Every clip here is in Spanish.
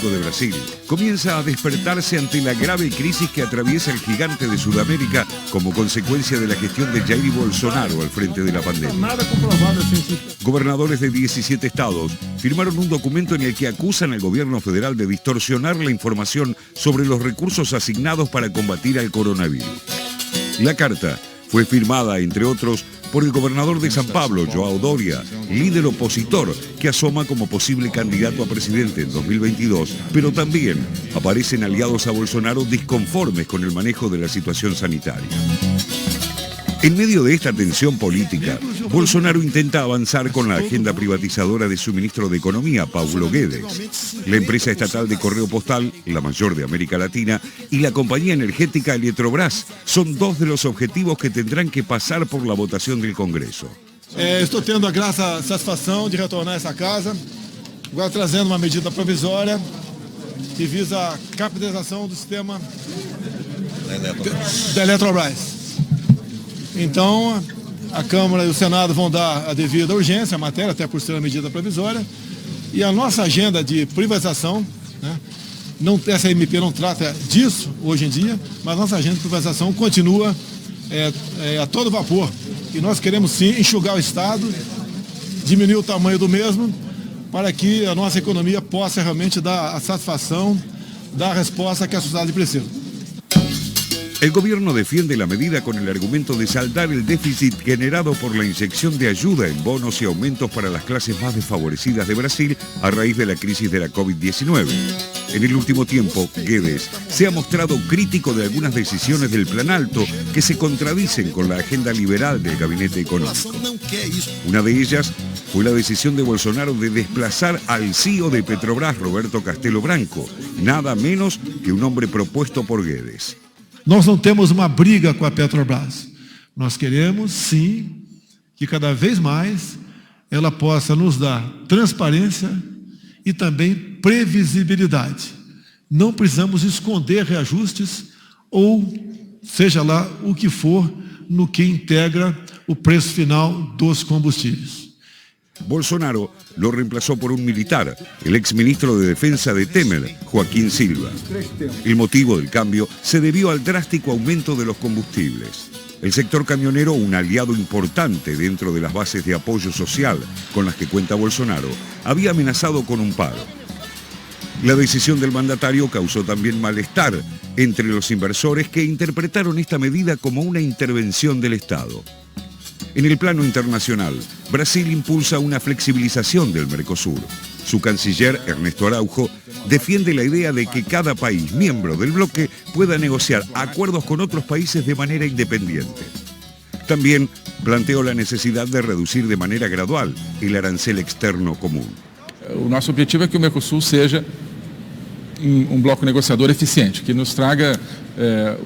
político de Brasil comienza a despertarse ante la grave crisis que atraviesa el gigante de Sudamérica como consecuencia de la gestión de Jair Bolsonaro al frente de la pandemia. Gobernadores de 17 estados firmaron un documento en el que acusan al gobierno federal de distorsionar la información sobre los recursos asignados para combatir al coronavirus. La carta fue firmada, entre otros, por el gobernador de San Pablo, João Doria, líder opositor que asoma como posible candidato a presidente en 2022, pero también aparecen aliados a Bolsonaro disconformes con el manejo de la situación sanitaria. En medio de esta tensión política, Bolsonaro intenta avanzar con la agenda privatizadora de su ministro de Economía, Paulo Guedes. La empresa estatal de correo postal, la mayor de América Latina, y la compañía energética Eletrobras son dos de los objetivos que tendrán que pasar por la votación del Congreso. Estou tendo a grata satisfação de retornar a essa casa, agora trazendo uma medida provisória que visa a capitalização do sistema da Eletrobras. Então, a Câmara e o Senado vão dar a devida urgência à matéria, até por ser uma medida provisória, e a nossa agenda de privatização, né, essa MP não trata disso hoje em dia, mas nossa agenda de privatização continua a todo vapor. E nós queremos sim enxugar o Estado, diminuir o tamanho do mesmo, para que a nossa economia possa realmente dar a satisfação, dar a resposta que a sociedade precisa. El gobierno defiende la medida con el argumento de saldar el déficit generado por la inyección de ayuda en bonos y aumentos para las clases más desfavorecidas de Brasil a raíz de la crisis de la COVID-19. En el último tiempo, Guedes se ha mostrado crítico de algunas decisiones del Plan Alto que se contradicen con la agenda liberal del gabinete económico. Una de ellas fue la decisión de Bolsonaro de desplazar al CEO de Petrobras, Roberto Castello Branco, nada menos que un hombre propuesto por Guedes. Nós não temos uma briga com a Petrobras. Nós queremos, sim, que cada vez mais ela possa nos dar transparência e também previsibilidade. Não precisamos esconder reajustes ou seja lá o que for no que integra o preço final dos combustíveis. Bolsonaro lo reemplazó por un militar, el exministro de Defensa de Temer, Joaquín Silva. El motivo del cambio se debió al drástico aumento de los combustibles. El sector camionero, un aliado importante dentro de las bases de apoyo social con las que cuenta Bolsonaro, había amenazado con un paro. La decisión del mandatario causó también malestar entre los inversores que interpretaron esta medida como una intervención del Estado. En el plano internacional, Brasil impulsa una flexibilización del Mercosur. Su canciller, Ernesto Araujo, defiende la idea de que cada país miembro del bloque pueda negociar acuerdos con otros países de manera independiente. También planteó la necesidad de reducir de manera gradual el arancel externo común. O nosso objetivo é que o Mercosul seja um bloco negociador eficiente, que nos traga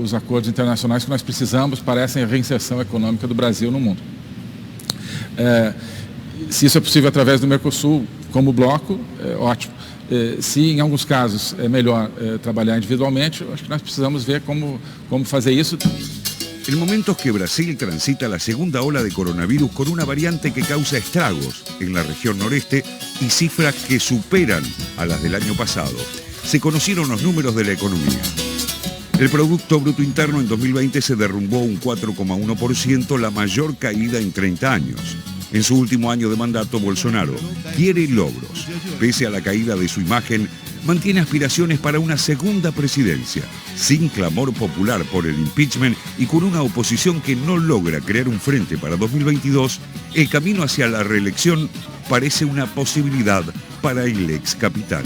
os acordos internacionais que nós precisamos para essa reinserção econômica do Brasil no mundo. Se isso é possível através do Mercosul como bloco, ótimo. Se em alguns casos é melhor trabalhar individualmente, acho que nós precisamos ver como fazer isso. En momentos que Brasil transita la segunda ola de coronavirus con una variante que causa estragos en la región noreste y cifras que superan a las del año pasado, se conocieron los números de la economía. El Producto Bruto Interno en 2020 se derrumbó un 4,1%, la mayor caída en 30 años. En su último año de mandato, Bolsonaro quiere logros. Pese a la caída de su imagen, mantiene aspiraciones para una segunda presidencia, sin clamor popular por el impeachment y con una oposición que no logra crear un frente para 2022, el camino hacia la reelección parece una posibilidad para el ex capitán.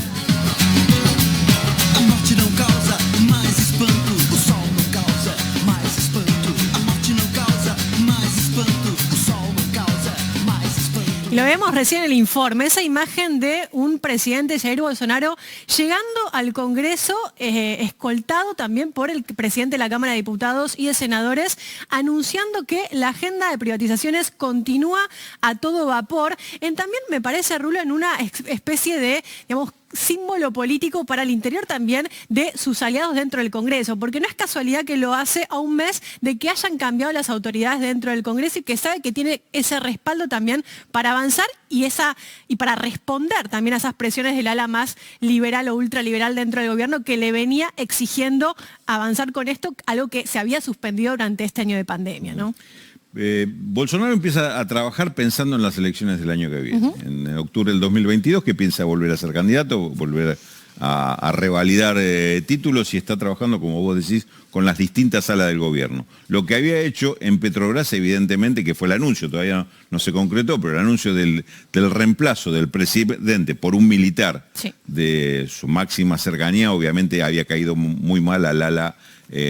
Lo vemos recién en el informe, esa imagen de un presidente, Jair Bolsonaro, llegando al Congreso, escoltado también por el presidente de la Cámara de Diputados y de Senadores, anunciando que la agenda de privatizaciones continúa a todo vapor. También me parece, Rulo, en una especie de, digamos, símbolo político para el interior también de sus aliados dentro del Congreso, porque no es casualidad que lo hace a un mes de que hayan cambiado las autoridades dentro del Congreso y que sabe que tiene ese respaldo también para avanzar y para responder también a esas presiones del ala más liberal o ultraliberal dentro del gobierno que le venía exigiendo avanzar con esto, algo que se había suspendido durante este año de pandemia, ¿no? Bolsonaro empieza a trabajar pensando en las elecciones del año que viene. En octubre del 2022, que piensa volver a ser candidato, volver a revalidar títulos, y está trabajando, como vos decís, con las distintas salas del gobierno. Lo que había hecho en Petrobras, evidentemente, que fue el anuncio, todavía no se concretó, pero el anuncio del reemplazo del presidente por un militar de su máxima cercanía, obviamente había caído muy mal al ala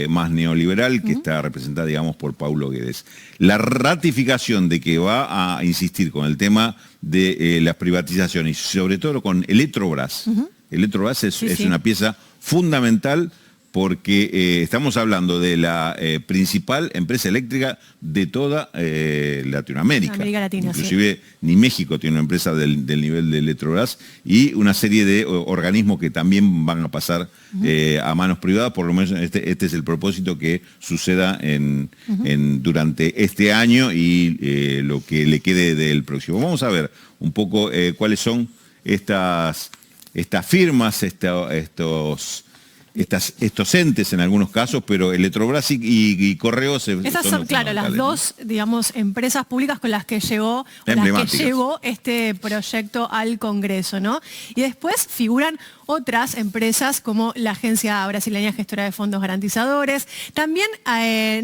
más neoliberal, que está representada, digamos, por Paulo Guedes. La ratificación de que va a insistir con el tema de las privatizaciones, y sobre todo con Eletrobras. Eletrobras es una pieza fundamental, porque estamos hablando de la principal empresa eléctrica de toda Latinoamérica. América Latina, inclusive ni México tiene una empresa del nivel de Eletrobras, y una serie de organismos que también van a pasar a manos privadas. Por lo menos este es el propósito, que suceda durante este año y lo que le quede del próximo. Vamos a ver un poco cuáles son estas firmas, estos entes en algunos casos, pero Eletrobras y Correos... Esas son, claro, las dos, digamos, empresas públicas con las que llevó este proyecto al Congreso, ¿no? Y después figuran otras empresas como la Agencia Brasileña Gestora de Fondos Garantizadores, también,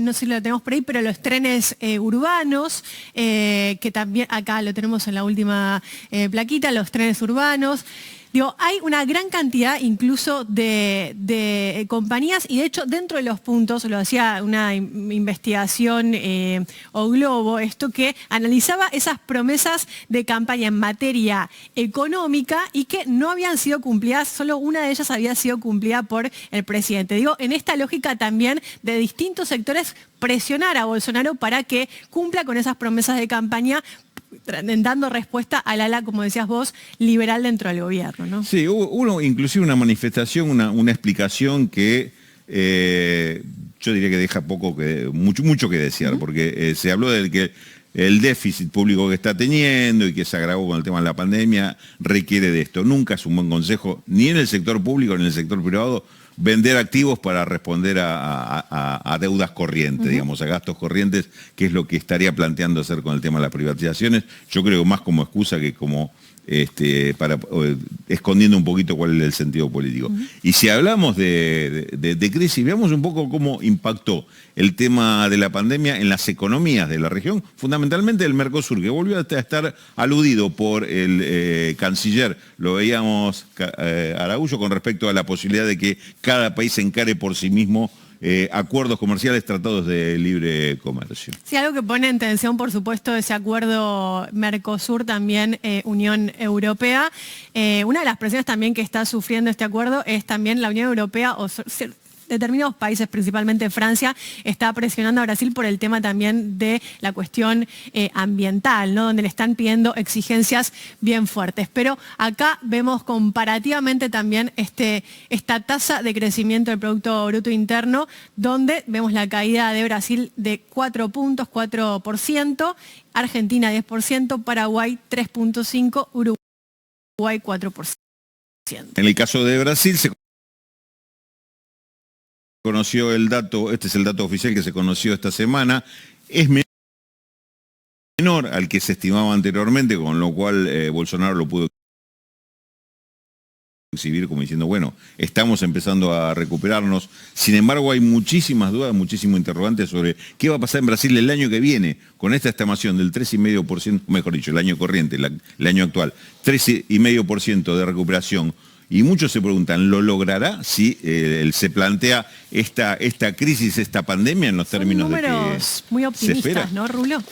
no sé si lo tenemos por ahí, pero los trenes urbanos, que también acá lo tenemos en la última plaquita, los trenes urbanos. Digo, hay una gran cantidad incluso de compañías, y de hecho dentro de los puntos, lo hacía una investigación O Globo, esto que analizaba esas promesas de campaña en materia económica y que no habían sido cumplidas, solo una de ellas había sido cumplida por el presidente. Digo, en esta lógica también de distintos sectores presionar a Bolsonaro para que cumpla con esas promesas de campaña, dando respuesta al ala, como decías vos, liberal dentro del gobierno, ¿no? Sí, hubo inclusive una manifestación, una explicación que yo diría que deja mucho que desear, porque se habló de que el déficit público que está teniendo y que se agravó con el tema de la pandemia requiere de esto. Nunca es un buen consejo, ni en el sector público ni en el sector privado, vender activos para responder a deudas corrientes, digamos, a gastos corrientes, que es lo que estaría planteando hacer con el tema de las privatizaciones. Yo creo más como excusa que como escondiendo un poquito cuál es el sentido político. Y si hablamos de crisis, veamos un poco cómo impactó el tema de la pandemia en las economías de la región, fundamentalmente el Mercosur, que volvió a estar aludido por el canciller, lo veíamos Araújo, con respecto a la posibilidad de que cada país se encare por sí mismo acuerdos comerciales, tratados de libre comercio. Sí, algo que pone en tensión, por supuesto, ese acuerdo Mercosur, también Unión Europea. Una de las presiones también que está sufriendo este acuerdo es también la Unión Europea, determinados países, principalmente Francia, está presionando a Brasil por el tema también de la cuestión ambiental, ¿no? Donde le están pidiendo exigencias bien fuertes. Pero acá vemos comparativamente también esta tasa de crecimiento del Producto Bruto Interno, donde vemos la caída de Brasil de 4 puntos, 4%, Argentina 10%, Paraguay 3.5%, Uruguay 4%. En el caso de Brasil se conoció el dato, este es el dato oficial que se conoció esta semana, es menor al que se estimaba anteriormente, con lo cual Bolsonaro lo pudo exhibir como diciendo, bueno, estamos empezando a recuperarnos. Sin embargo, hay muchísimas dudas, muchísimos interrogantes sobre qué va a pasar en Brasil el año que viene, con esta estimación del 3,5%, mejor dicho, el año corriente, el año actual, 13,5% de recuperación. Y muchos se preguntan, ¿lo logrará si se plantea esta crisis, esta pandemia en los términos de que números muy optimistas, ¿no, Rulo?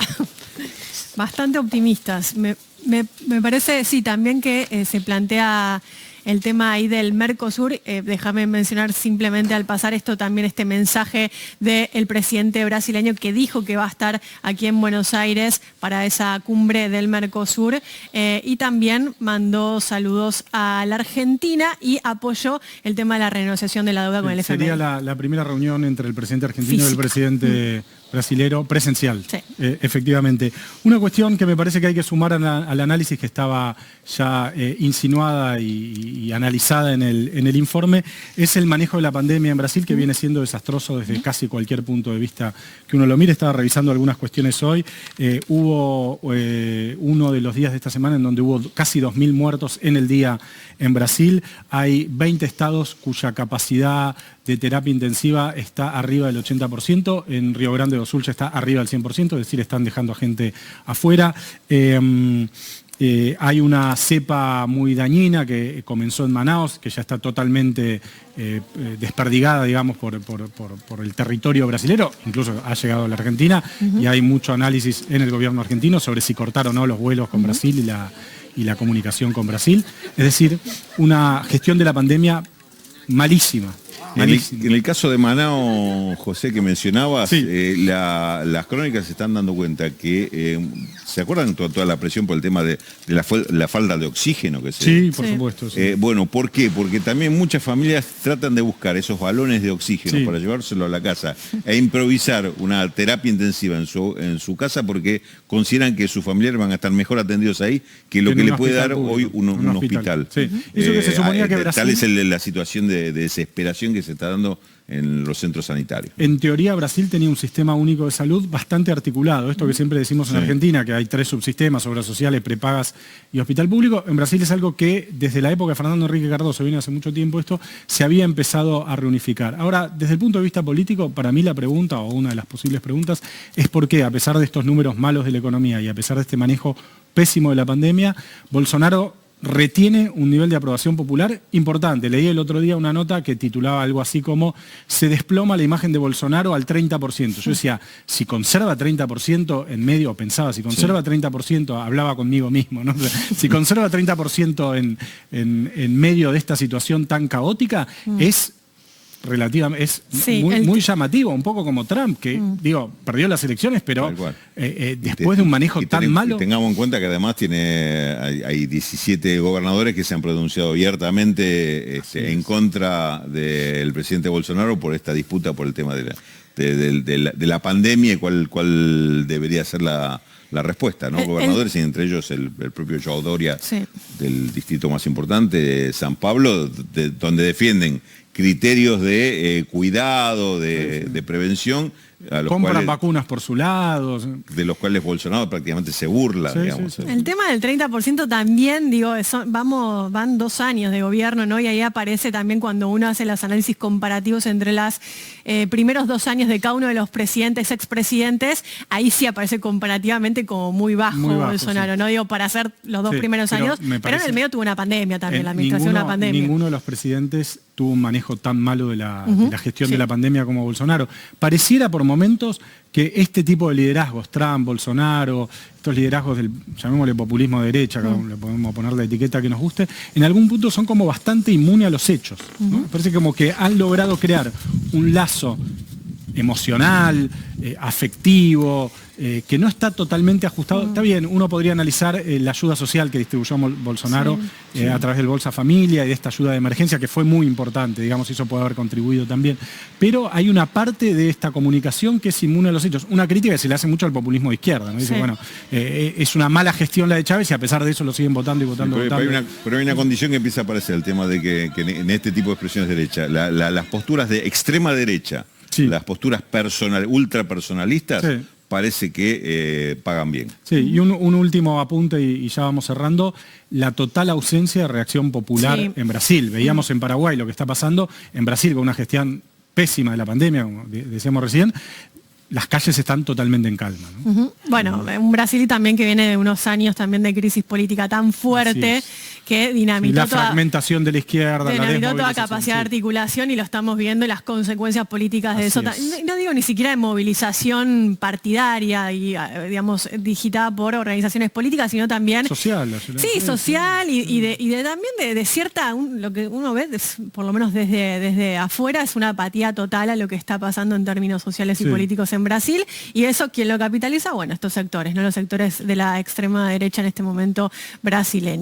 Bastante optimistas. Me parece, sí, también que se plantea el tema ahí del Mercosur. Déjame mencionar simplemente al pasar esto también este mensaje del presidente brasileño que dijo que va a estar aquí en Buenos Aires para esa cumbre del Mercosur, y también mandó saludos a la Argentina y apoyó el tema de la renegociación de la deuda con el FMI. Sería la primera reunión entre el presidente argentino y el presidente brasilero presencial, sí. Efectivamente. Una cuestión que me parece que hay que sumar al análisis que estaba ya insinuada y analizada en el informe, es el manejo de la pandemia en Brasil, que viene siendo desastroso desde casi cualquier punto de vista que uno lo mire. Estaba revisando algunas cuestiones hoy. Hubo uno de los días de esta semana en donde hubo casi 2.000 muertos en el día en Brasil. Hay 20 estados cuya capacidad de terapia intensiva está arriba del 80%, en Río Grande do Sul ya está arriba del 100%, es decir, están dejando a gente afuera. Hay una cepa muy dañina que comenzó en Manaus, que ya está totalmente desperdigada, digamos, por el territorio brasilero, incluso ha llegado a la Argentina, y hay mucho análisis en el gobierno argentino sobre si cortar o no los vuelos con Brasil y la comunicación con Brasil. Es decir, una gestión de la pandemia malísima. En el caso de Manaus, José, que mencionabas, sí. Las crónicas se están dando cuenta que, ¿se acuerdan toda la presión por el tema de la falta de oxígeno? Sí, por supuesto. Sí. Bueno, ¿por qué? Porque también muchas familias tratan de buscar esos balones de oxígeno para llevárselo a la casa e improvisar una terapia intensiva en su casa porque consideran que sus familiares van a estar mejor atendidos ahí que lo que le puede dar hoy un hospital. Sí. Eso que se suponía que Brasil... Tal es la situación de desesperación que se está dando en los centros sanitarios. En teoría, Brasil tenía un sistema único de salud bastante articulado. Esto que siempre decimos en Argentina, que hay 3 subsistemas, obras sociales, prepagas y hospital público. En Brasil es algo que desde la época de Fernando Henrique Cardoso, viene hace mucho tiempo esto, se había empezado a reunificar. Ahora, desde el punto de vista político, para mí la pregunta, o una de las posibles preguntas, es por qué, a pesar de estos números malos de la economía y a pesar de este manejo pésimo de la pandemia, Bolsonaro retiene un nivel de aprobación popular importante. Leí el otro día una nota que titulaba algo así como "se desploma la imagen de Bolsonaro al 30%. Yo decía, si conserva 30% en medio, pensaba, si conserva 30%, hablaba conmigo mismo, ¿no? Si conserva 30% en medio de esta situación tan caótica, es relativamente, muy llamativo, un poco como Trump, que perdió las elecciones, pero después de un manejo tan malo. Tengamos en cuenta que además hay 17 gobernadores que se han pronunciado abiertamente en contra del presidente Bolsonaro por esta disputa por el tema de la pandemia y cuál debería ser la respuesta, ¿no? Gobernadores, y entre ellos el propio João Doria, del distrito más importante, San Pablo, donde defienden criterios de cuidado, de prevención. Compran vacunas por su lado. De los cuales Bolsonaro prácticamente se burla, digamos. El tema del 30% también, van 2 años de gobierno, ¿no? Y ahí aparece también cuando uno hace los análisis comparativos entre los primeros 2 años de cada uno de los presidentes, expresidentes, ahí sí aparece comparativamente como muy bajo Bolsonaro, ¿no? Digo, para hacer los 2 primeros años, pero en el medio tuvo una pandemia también, la administración de una pandemia. Ninguno de los presidentes tuvo un manejo tan malo de la gestión de la pandemia como Bolsonaro. Pareciera por momentos que este tipo de liderazgos, Trump, Bolsonaro, estos liderazgos del, llamémosle populismo de derecha, le podemos poner la etiqueta que nos guste, en algún punto son como bastante inmunes a los hechos, ¿no? Parece como que han logrado crear un lazo emocional, afectivo, que no está totalmente ajustado. Está bien, uno podría analizar la ayuda social que distribuyó Bolsonaro a través del Bolsa Familia y de esta ayuda de emergencia, que fue muy importante, digamos, eso puede haber contribuido también. Pero hay una parte de esta comunicación que es inmune a los hechos. Una crítica que se le hace mucho al populismo de izquierda, ¿no? Dice, bueno, es una mala gestión la de Chávez y a pesar de eso lo siguen votando y votando. Pero hay una condición que empieza a aparecer, el tema de que en este tipo de expresiones de derecha, las posturas de extrema derecha, las posturas ultra personalistas, parece que pagan bien. Sí, y un último apunte y ya vamos cerrando, la total ausencia de reacción popular en Brasil. Veíamos en Paraguay lo que está pasando, en Brasil con una gestión pésima de la pandemia, como decíamos recién. las calles están totalmente en calma, ¿no? Bueno, un Brasil también que viene de unos años también de crisis política tan fuerte que dinamitó la fragmentación de la izquierda, toda capacidad de articulación, y lo estamos viendo, las consecuencias políticas de eso. No digo ni siquiera de movilización partidaria y, digamos, digitada por organizaciones políticas, sino también social y también de cierta, lo que uno ve, por lo menos desde afuera, es una apatía total a lo que está pasando en términos sociales y políticos en Brasil, y eso, ¿quién lo capitaliza? Bueno, estos sectores, ¿no? Los sectores de la extrema derecha en este momento brasileña.